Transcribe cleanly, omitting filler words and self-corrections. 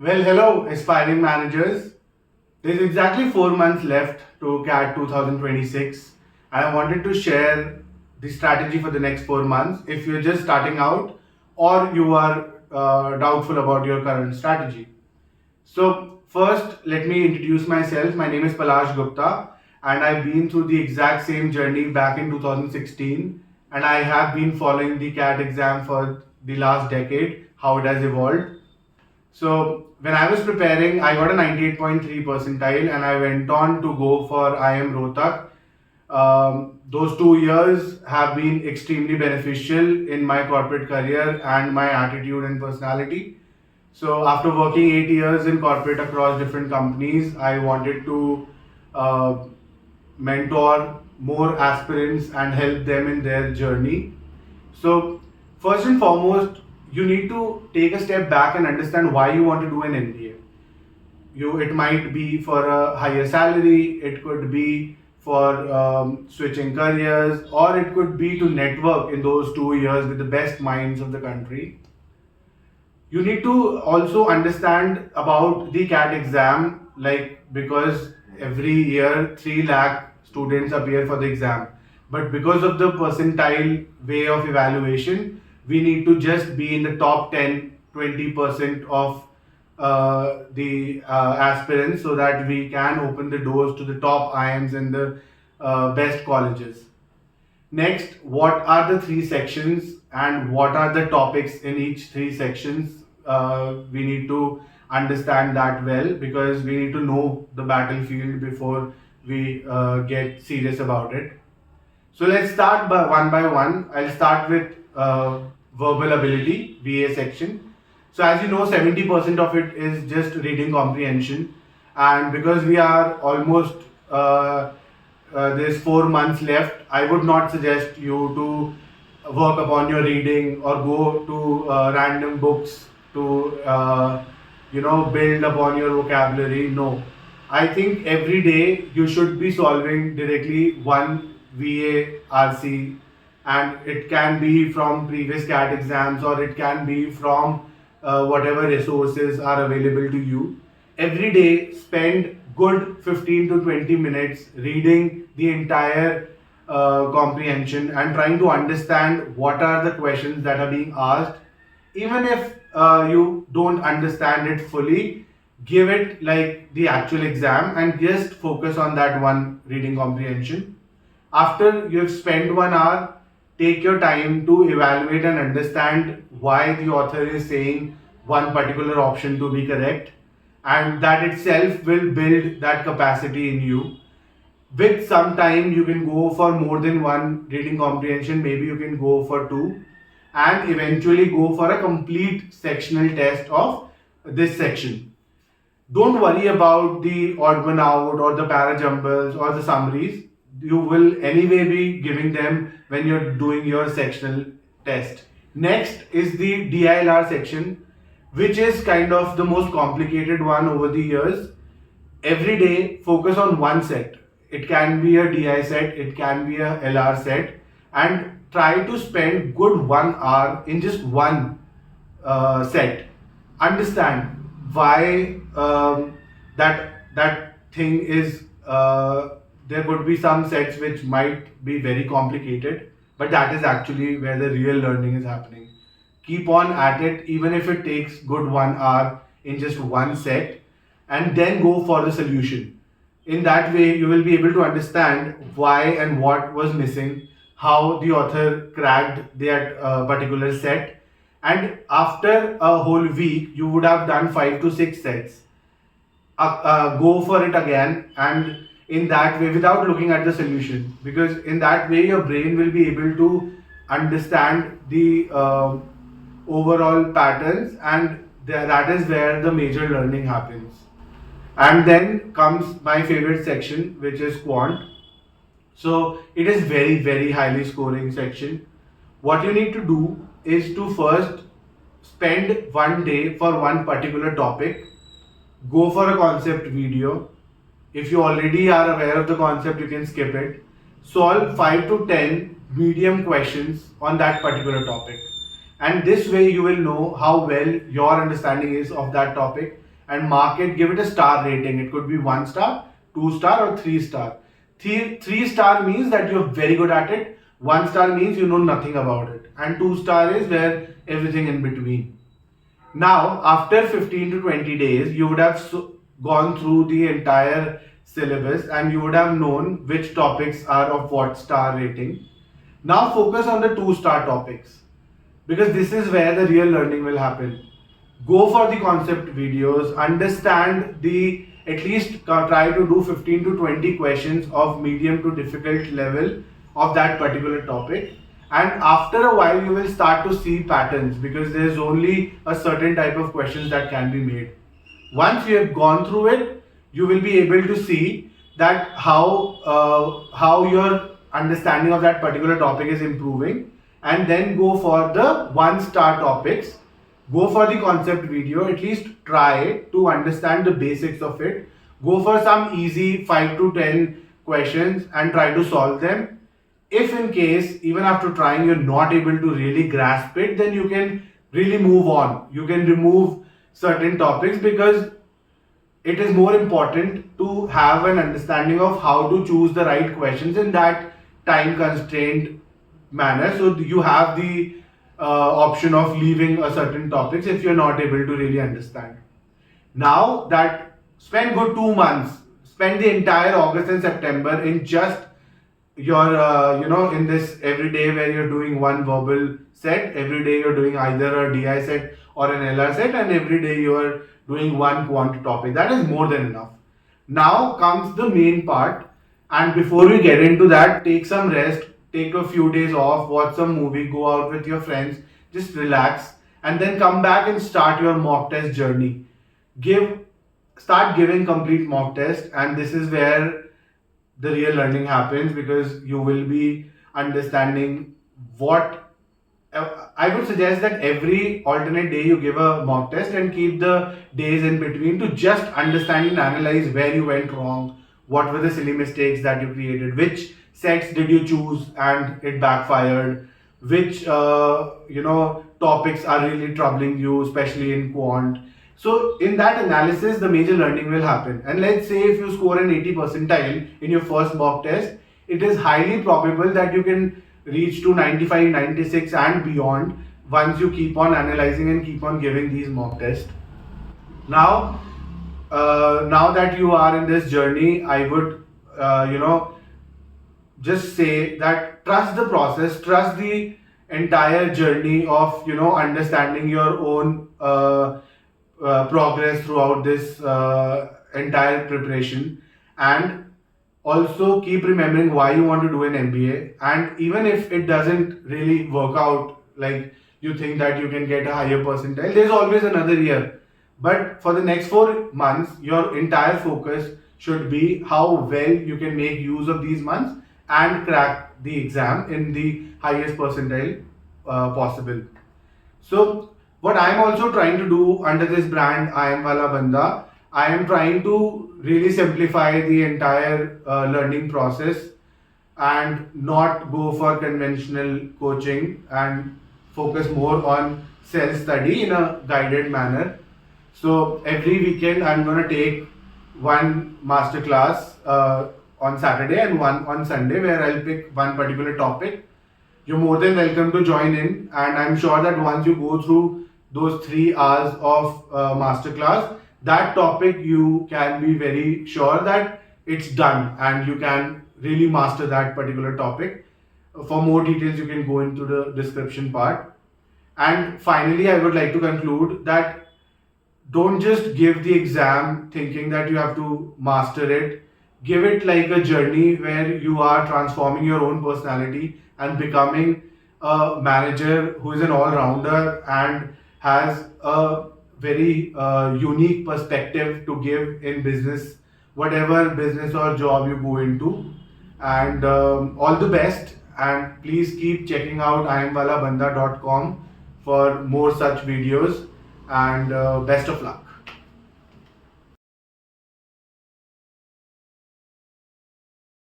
Well, hello, aspiring managers. There's exactly 4 months left to CAT 2026, and I wanted to share the strategy for the next 4 months if you're just starting out or you are doubtful about your current strategy. So, first, let me introduce myself. My name is Palash Gupta, and I've been through the exact same journey back in 2016, and I have been following the CAT exam for the last decade, how it has evolved. So when I was preparing, I got a 98.3 percentile and I went on to go for IM Rohtak. Those 2 years have been extremely beneficial in my corporate career and my attitude and personality. So after working 8 years in corporate across different companies, I wanted to uh, mentor more aspirants and help them in their journey. So, first and foremost, you need to take a step back and understand why you want to do an MBA. It might be for a higher salary, it could be for switching careers, or it could be to network in those 2 years with the best minds of the country. You need to also understand about the CAT exam, like because every year 3 lakh students appear for the exam. But because of the percentile way of evaluation, we need to just be in the top 10, 20% of the aspirants so that we can open the doors to the top IIMs and the best colleges. Next, what are the three sections and what are the topics in each three sections? We need to understand that well because we need to know the battlefield before we get serious about it. So let's start by one. I'll start with verbal ability, VA section. So as you know, 70% of it is just reading comprehension, and because we are almost there's 4 months left, I would not suggest you to work upon your reading or go to random books to build upon your vocabulary. No, I think every day you should be solving directly one VARC, and it can be from previous CAT exams or it can be from whatever resources are available to you. Every day, spend good 15 to 20 minutes reading the entire comprehension and trying to understand what are the questions that are being asked. Even if you don't understand it fully, give it like the actual exam and just focus on that one reading comprehension. After you've spent 1 hour, take your time to evaluate and understand why the author is saying one particular option to be correct, and that itself will build that capacity in you. With some time, you can go for more than one reading comprehension, maybe you can go for two, and eventually go for a complete sectional test of this section. Don't worry about the odd one out or the para jumbles or the summaries. You will anyway be giving them when you're doing your sectional test. Next is the DILR section, which is kind of the most complicated one over the years. Every day, focus on one set. It can be a DI set, it can be a LR set, and try to spend good 1 hour in just one set. Understand why that thing is. There would be some sets which might be very complicated, but that is actually where the real learning is happening. Keep on at it, even if it takes good 1 hour in just one set, and then go for the solution. In that way, you will be able to understand why and what was missing, how the author cracked that particular set, and after a whole week, you would have done 5 to 6 sets. Go for it again, and in that way without looking at the solution, because in that way your brain will be able to understand the overall patterns, and that is where the major learning happens. And then comes my favorite section, which is quant. So it is very highly scoring section. What you need to do is to first spend one day for one particular topic. Go for a concept video. If you already are aware of the concept, you can skip it. Solve 5 to 10 medium questions on that particular topic. And this way you will know how well your understanding is of that topic. and mark it, give it a star rating. It could be 1 star, 2 star, or 3 star. 3 star means that you're very good at it. 1 star means you know nothing about it. And 2 star is where everything in between. Now, after 15 to 20 days, you would have gone through the entire syllabus and you would have known which topics are of what star rating. Now focus on the 2 star topics, because this is where the real learning will happen. Go for the concept videos, understand at least try to do 15 to 20 questions of medium to difficult level of that particular topic. And after a while, you will start to see patterns, because there's only a certain type of questions that can be made. Once you have gone through it, you will be able to see that how your understanding of that particular topic is improving, and then go for the 1 star topics. Go for the concept video, at least try to understand the basics of it. Go for some easy 5 to 10 questions and try to solve them. If in case, even after trying, you're not able to really grasp it, then you can really move on. You can remove certain topics, because it is more important to have an understanding of how to choose the right questions in that time constrained manner. So you have the option of leaving a certain topics if you're not able to really understand. Now that spend good 2 months, spend the entire August and September in just your in this every day where you're doing one verbal set, every day you're doing either a DI set or an LR set, and every day you're doing one quant topic. That is more than enough. Now comes the main part, and before we get into that, take some rest, take a few days off, watch some movie, go out with your friends, just relax, and then come back and start your mock test journey. Start giving complete mock test, and this is where the real learning happens, because you will be understanding what I would suggest that every alternate day you give a mock test and keep the days in between to just understand and analyze where you went wrong, what were the silly mistakes that you created, which sets did you choose and it backfired, which topics are really troubling you, especially in quant. So in that analysis, the major learning will happen. And let's say if you score an 80 percentile in your first mock test, it is highly probable that you can reach to 95, 96 and beyond once you keep on analyzing and keep on giving these mock tests. Now that you are in this journey, I would, just say that trust the process, trust the entire journey of, understanding your own progress throughout this entire preparation, and also keep remembering why you want to do an MBA. And even if it doesn't really work out, like you think that you can get a higher percentile, there's always another year. But for the next 4 months, your entire focus should be how well you can make use of these months and crack the exam in the highest percentile possible. So what I am also trying to do under this brand, I Am Wala Banda, I am trying to really simplify the entire learning process and not go for conventional coaching and focus more on self-study in a guided manner. So every weekend I'm going to take one masterclass on Saturday and one on Sunday, where I'll pick one particular topic. You're more than welcome to join in, and I'm sure that once you go through those 3 hours of masterclass, that topic you can be very sure that it's done and you can really master that particular topic. For more details, you can go into the description part. And finally, I would like to conclude that don't just give the exam thinking that you have to master it. Give it like a journey where you are transforming your own personality and becoming a manager who is an all-rounder and has a very unique perspective to give in business, whatever business or job you go into. And all the best, and please keep checking out iamwalabanda.com for more such videos, and best of luck.